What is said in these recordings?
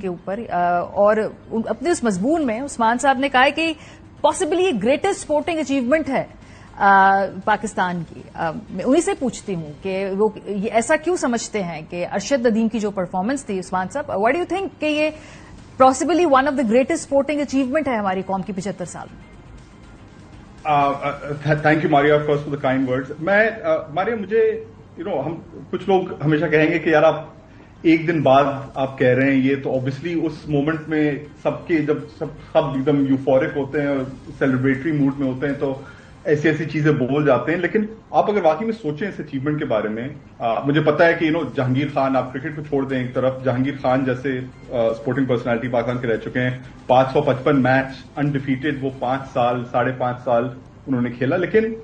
के ऊपर और अपने उस मजमून में उस्मान साहब ने कहा है कि पॉसिबली ये ग्रेटेस्ट स्पोर्टिंग अचीवमेंट है पाकिस्तान की। मैं उन्हीं से पूछती हूं कि वो ये ऐसा क्यों समझते हैं कि अरशद नदीम की जो परफॉर्मेंस थी उस्मान साहब, व्हाट डू यू थिंक कि ये possibly one of the greatest sporting achievement है हमारी कौम की 75 साल में? Thank you Maria first for the kind words. Maria मुझे हम कुछ लोग हमेशा कहेंगे कि यार आप एक दिन बाद आप कह रहे हैं ये, तो ऑब्वियसली उस मोमेंट में सबके जब सब एकदम यूफोरिक होते हैं और सेलिब्रेटरी मूड में होते हैं तो ऐसी ऐसी चीजें बोल जाते हैं। लेकिन आप अगर वाकई में सोचें इस अचीवमेंट के बारे में, मुझे पता है कि जहांगीर खान, आप क्रिकेट को छोड़ दें एक तरफ, जहांगीर खान जैसे स्पोर्टिंग पर्सनालिटी पाकिस्तान के रह चुके हैं, 555 मैच अनडिफीटेड, वो 5 साल 5.5 साल उन्होंने खेला। लेकिन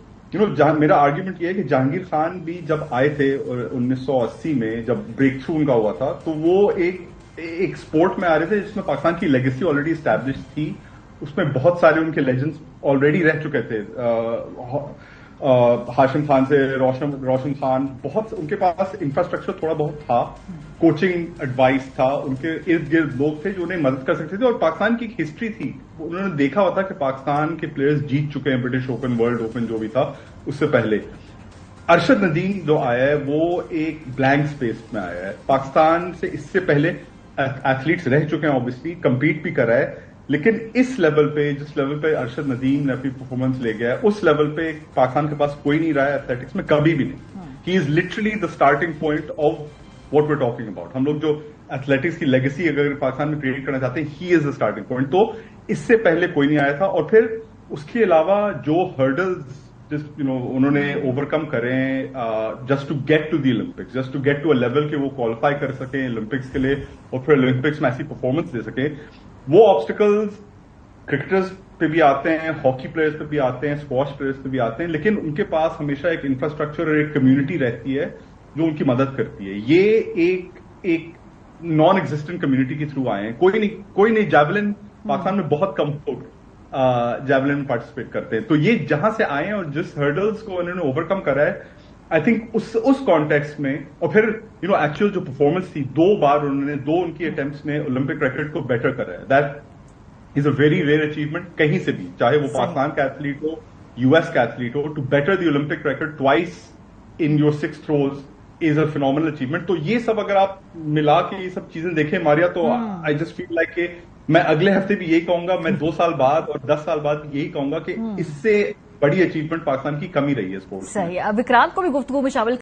मेरा आर्ग्यूमेंट ये है कि जहांगीर खान भी जब आए थे 1980 में, जब ब्रेक थ्रू उनका हुआ था, तो वो एक स्पोर्ट में आ रहे थे जिसमें पाकिस्तान की लेगेसी ऑलरेडी स्टैब्लिश थी। उसमें बहुत सारे उनके लेजेंड्स ऑलरेडी रह चुके थे, हाशिम खान से रोशन खान, बहुत उनके पास इंफ्रास्ट्रक्चर थोड़ा बहुत था, कोचिंग एडवाइस था, उनके इर्द गिर्द लोग थे जो उन्हें मदद कर सकते थे, और पाकिस्तान की एक हिस्ट्री थी। उन्होंने देखा हुआ था कि पाकिस्तान के प्लेयर्स जीत चुके हैं ब्रिटिश ओपन, वर्ल्ड ओपन जो भी था उससे पहले। अरशद नदीम जो आया है वो एक ब्लैंक स्पेस में आया है। पाकिस्तान से इससे पहले एथलीट्स रह चुके हैं, ऑब्वियसली कंपीट भी कर रहा है, लेकिन इस लेवल पे, जिस लेवल पे अरशद नदीम ने अपनी परफॉर्मेंस ले गया है, उस लेवल पे पाकिस्तान के पास कोई नहीं रहा है एथलेटिक्स में, कभी भी नहीं। He is literally the starting point of what we are talking about. हम लोग जो एथलेटिक्स की लेगेसी अगर पाकिस्तान में क्रिएट करना चाहते हैं, he is the starting point. तो इससे पहले कोई नहीं आया था। और फिर उसके अलावा जो हर्डल्स उन्होंने ओवरकम करे just to get to the Olympics, just to get to a level के वो क्वालिफाई कर सके ओलंपिक्स के लिए और फिर ओलंपिक्स में ऐसी परफॉर्मेंस दे सके, वो ऑब्स्टिकल्स क्रिकेटर्स पे भी आते हैं, हॉकी प्लेयर्स पे भी आते हैं, स्क्वॉश प्लेयर्स पे भी आते हैं, लेकिन उनके पास हमेशा एक इंफ्रास्ट्रक्चर और एक कम्युनिटी रहती है जो उनकी मदद करती है। ये एक नॉन एग्जिस्टेंट कम्युनिटी के थ्रू आए हैं। कोई नहीं जैवलिन पाकिस्तान में बहुत कम लोग जैवलिन में पार्टिसिपेट करते हैं। तो ये जहां से आए हैं और जिस हर्डल्स को उन्होंने ओवरकम करा है, आई थिंक उस कॉन्टेक्स्ट में, और फिर एक्चुअल जो परफॉर्मेंस थी, 2 बार उन्होंने उनकी अटेम्प्ट्स में ओलंपिक रिकॉर्ड को बेटर करा है। That is a very rare achievement कहीं से भी, चाहे वो पाकिस्तान का एथलीट हो, यूएस का एथलीट हो, to better the Olympic record twice in your 6 throws is a phenomenal achievement. तो ये सब अगर आप मिला के ये सब चीजें देखें मारिया, तो आई जस्ट फील लाइक कि मैं अगले हफ्ते भी यही कहूंगा, मैं 2 साल बाद और 10 साल बाद भी यही कहूंगा कि इससे बड़ी अचीवमेंट पाकिस्तान की कमी रही है स्पोर्ट्स में। सही। विक्रांत को भी गुफ्तगू में शामिल